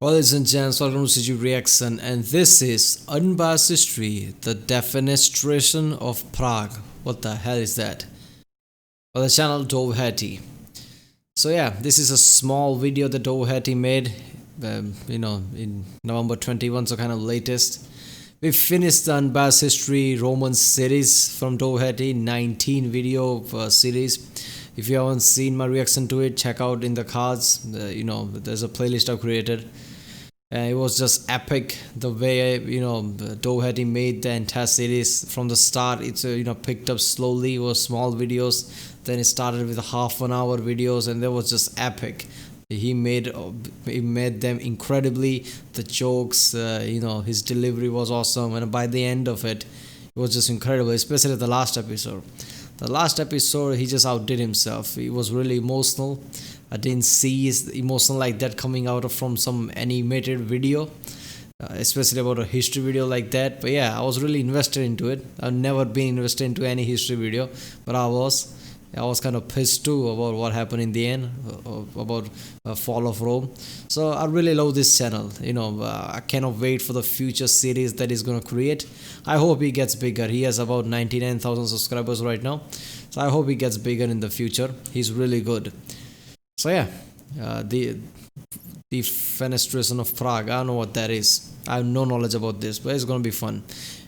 Well, ladies and gents, welcome to CG Reaction, and this is Unbiased History, the Defenestration of Prague. What the hell is that? Well, the channel Doherty. So yeah, this is a small video that Doherty made, in November 21, so kind of latest. We finished the Unbiased History Roman series from Doherty, 19 video series. If you haven't seen my reaction to it, check out in the cards. There's a playlist I've created. It was just epic the way Doherty made the entire series from the start. It's picked up slowly. It was small videos, then it started with half an hour videos, and that was just epic. He made them incredibly. The jokes, his delivery was awesome, and by the end of it, it was just incredible. Especially the last episode. The last episode, he just outdid himself. He was really emotional. I didn't see his emotion like that coming out from some animated video, especially about a history video like that. But yeah, I was really invested into it. I've never been invested into any history video, but I was kind of pissed too about what happened in the end, about fall of Rome. So I really love this channel. I cannot wait for the future series that he's gonna create. I hope he gets bigger. He has about 99,000 subscribers right now, so I hope he gets bigger in the future. He's really good. So yeah, the Defenestration of Prague. I don't know what that is. I have no knowledge about this, but it's gonna be fun.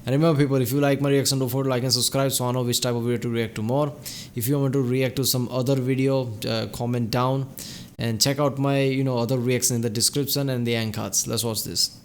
And remember, people, if you like my reaction, don't forget to like and subscribe so I know which type of video to react to more. If you want to react to some other video, comment down and check out my other reaction in the description and the end cards. Let's watch this.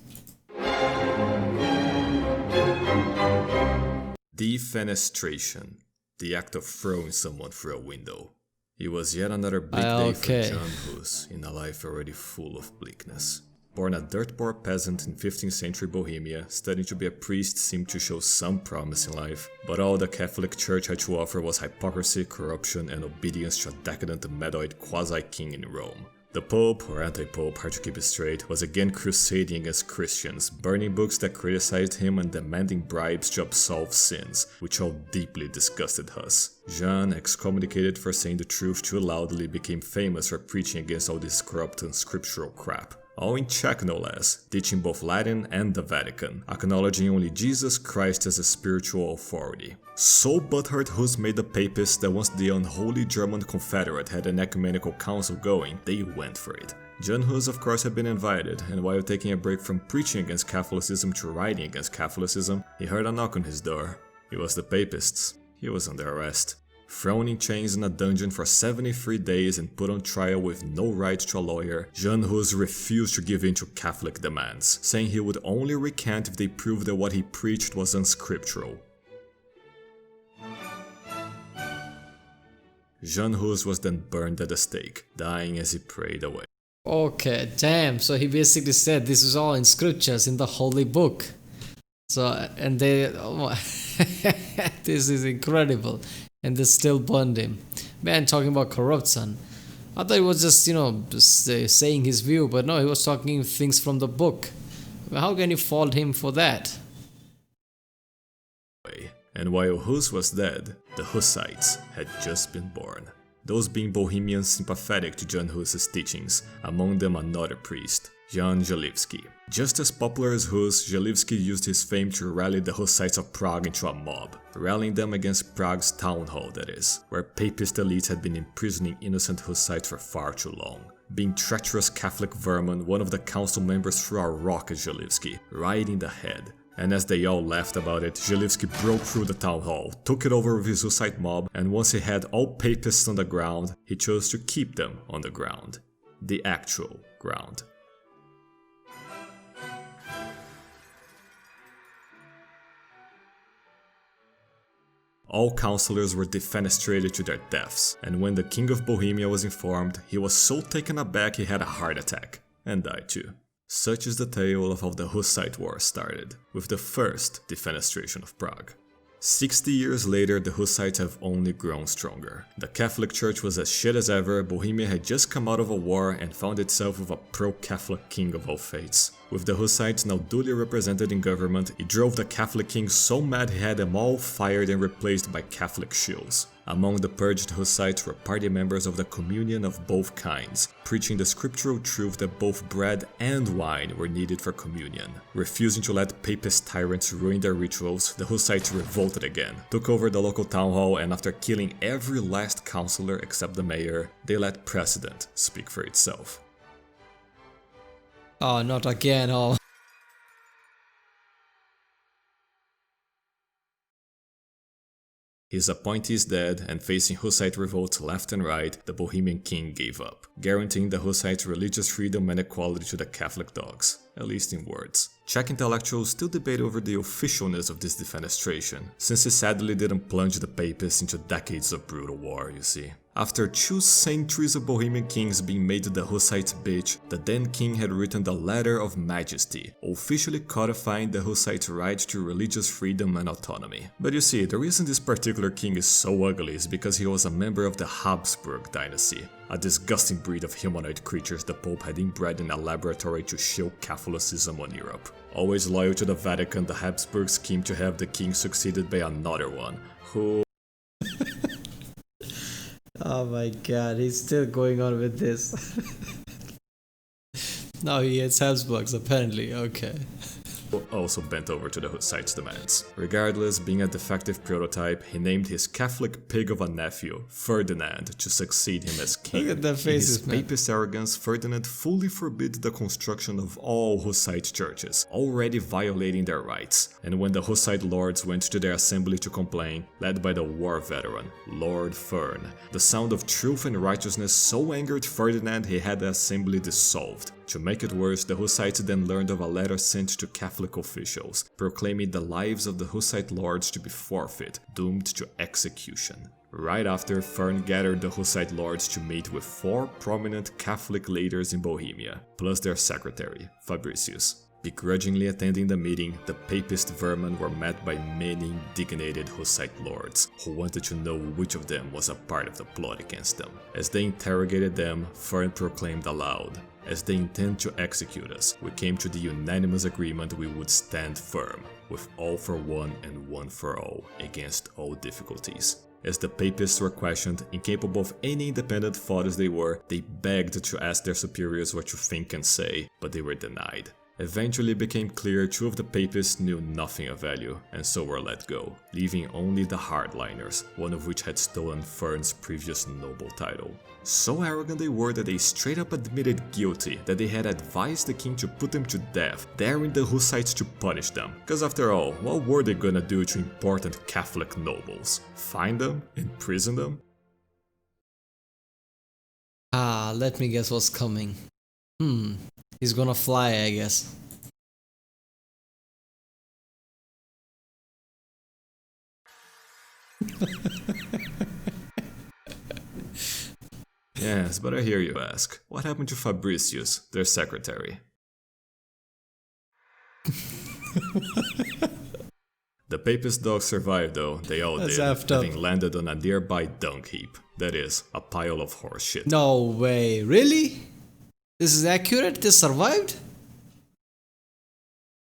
Defenestration, the act of throwing someone through a window. It was yet another bleak day for Jan Hus in a life already full of bleakness. Born a dirt-poor peasant in 15th century Bohemia, studying to be a priest seemed to show some promise in life, but all the Catholic Church had to offer was hypocrisy, corruption, and obedience to a decadent Medoid quasi-king in Rome. The Pope, or anti-Pope, hard to keep it straight, was again crusading against Christians, burning books that criticized him and demanding bribes to absolve sins, which all deeply disgusted Hus. Jan, excommunicated for saying the truth too loudly, became famous for preaching against all this corrupt and scriptural crap. All in Czech no less, teaching both Latin and the Vatican, acknowledging only Jesus Christ as a spiritual authority. So butthurt Hus made the papists that once the unholy German confederate had an ecumenical council going, they went for it. Jan Hus of course had been invited, and while taking a break from preaching against Catholicism to writing against Catholicism, he heard a knock on his door. It was the papists. He was under arrest. Thrown in chains in a dungeon for 73 days and put on trial with no right to a lawyer, Jan Hus refused to give in to Catholic demands, saying he would only recant if they proved that what he preached was unscriptural. Jan Hus was then burned at the stake, dying as he prayed away. Okay, damn, so he basically said this is all in scriptures, in the holy book. So, and they, this is incredible. And they still burned him. Man, talking about corruption. I thought he was just, saying his view, but no, he was talking things from the book. How can you fault him for that? And while Hus was dead, the Hussites had just been born. Those being Bohemians sympathetic to Jan Hus's teachings, among them another priest, Jan Żelivski. Just as popular as Hus, Żelivski used his fame to rally the Hussites of Prague into a mob, rallying them against Prague's town hall, that is, where papist elites had been imprisoning innocent Hussites for far too long. Being treacherous Catholic vermin, one of the council members threw a rock at Żelivski, right in the head. And as they all laughed about it, Żelivski broke through the town hall, took it over with his Hussite mob, and once he had all papists on the ground, he chose to keep them on the ground. The actual ground. All councillors were defenestrated to their deaths, and when the King of Bohemia was informed, he was so taken aback he had a heart attack, and died too. Such is the tale of how the Hussite War started, with the first defenestration of Prague. 60 years later, the Hussites have only grown stronger. The Catholic Church was as shit as ever, Bohemia had just come out of a war and found itself with a pro-Catholic king of all fates. With the Hussites now duly represented in government, it drove the Catholic king so mad he had them all fired and replaced by Catholic shills. Among the purged Hussites were party members of the communion of both kinds, preaching the scriptural truth that both bread and wine were needed for communion. Refusing to let papist tyrants ruin their rituals, the Hussites revolted again, took over the local town hall, and after killing every last councillor except the mayor, they let precedent speak for itself. Oh, not again, oh. His appointees dead and facing Hussite revolts left and right, the Bohemian king gave up, guaranteeing the Hussites religious freedom and equality to the Catholic dogs, at least in words. Czech intellectuals still debate over the officialness of this defenestration, since it sadly didn't plunge the papists into decades of brutal war, you see. After 2 centuries of Bohemian kings being made the Hussites' bitch, the then king had written the Letter of Majesty, officially codifying the Hussites' right to religious freedom and autonomy. But you see, the reason this particular king is so ugly is because he was a member of the Habsburg dynasty, a disgusting breed of humanoid creatures the Pope had inbred in a laboratory to shill Catholicism on Europe. Always loyal to the Vatican, the Habsburgs schemed to have the king succeeded by another one, who... Oh my god, he's still going on with this. Now he hates Habsburgs, apparently, okay. Also bent over to the Hussites' demands. Regardless, being a defective prototype, he named his Catholic pig of a nephew, Ferdinand, to succeed him as king. Look at their faces, in his papist arrogance, Ferdinand fully forbid the construction of all Hussite churches, already violating their rights. And when the Hussite lords went to their assembly to complain, led by the war veteran, Lord Fern, the sound of truth and righteousness so angered Ferdinand he had the assembly dissolved. To make it worse, the Hussites then learned of a letter sent to Catholic officials, proclaiming the lives of the Hussite lords to be forfeit, doomed to execution. Right after, Fern gathered the Hussite lords to meet with 4 prominent Catholic leaders in Bohemia, plus their secretary, Fabricius. Begrudgingly attending the meeting, the papist vermin were met by many indignated Hussite lords, who wanted to know which of them was a part of the plot against them. As they interrogated them, Fern proclaimed aloud, "As they intend to execute us, we came to the unanimous agreement we would stand firm, with all for one and one for all, against all difficulties." As the papists were questioned, incapable of any independent thought as they were, they begged to ask their superiors what to think and say, but they were denied. Eventually it became clear 2 of the papists knew nothing of value, and so were let go, leaving only the hardliners, one of which had stolen Fern's previous noble title. So arrogant they were that they straight up admitted guilty, that they had advised the king to put them to death, daring the Hussites to punish them. Cause after all, what were they gonna do to important Catholic nobles? Find them? Imprison them? Ah, let me guess what's coming. He's gonna fly, I guess. Yes, but I hear you ask. What happened to Fabricius, their secretary? The papist dogs survived though, they all did, having landed on a nearby dung heap. That is, a pile of horse shit. No way, really? This is accurate? They survived?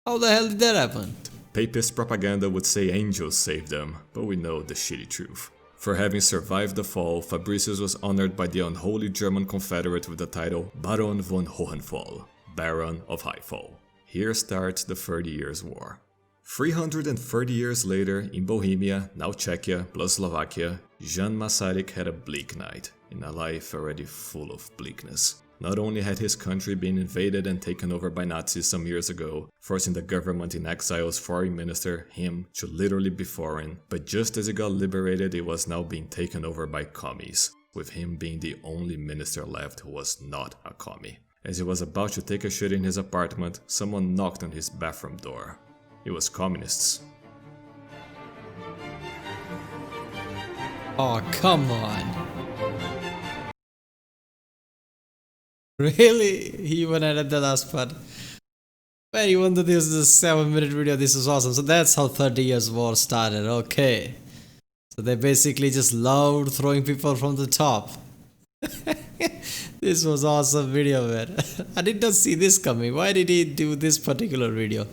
How the hell did that happen? Papist propaganda would say angels saved them, but we know the shitty truth. For having survived the fall, Fabricius was honored by the unholy German confederate with the title Baron von Hohenfall, Baron of Highfall. Here starts the 30 Years' War. 330 years later, in Bohemia, now Czechia plus Slovakia, Jan Masaryk had a bleak night, in a life already full of bleakness. Not only had his country been invaded and taken over by Nazis some years ago, forcing the government in exile's foreign minister, him, to literally be foreign, but just as it got liberated it was now being taken over by commies, with him being the only minister left who was not a commie. As he was about to take a shit in his apartment, someone knocked on his bathroom door. It was communists. Oh, come on. Really? He even added the last part. Well, even though this is a 7-minute video, this is awesome. So that's how 30 Years' War started, okay. So they basically just loved throwing people from the top. This was awesome video, man. I did not see this coming. Why did he do this particular video?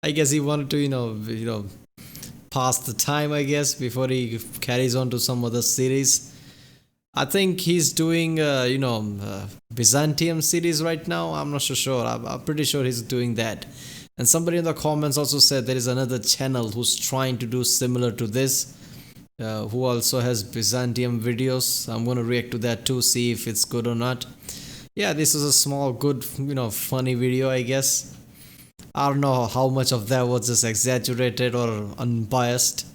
I guess he wanted to, pass the time, I guess, before he carries on to some other series. I think he's doing, Byzantium series right now. I'm not so sure. I'm pretty sure he's doing that. And somebody in the comments also said there is another channel who's trying to do similar to this, who also has Byzantium videos. I'm going to react to that too, see if it's good or not. Yeah, this is a small, good, funny video, I guess. I don't know how much of that was just exaggerated or unbiased.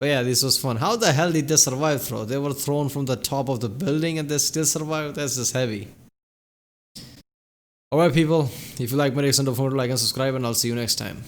But yeah, this was fun. How the hell did they survive through? They were thrown from the top of the building and they still survived? That's just heavy. Alright people, if you like my reaction, don't forget to like and subscribe, and I'll see you next time.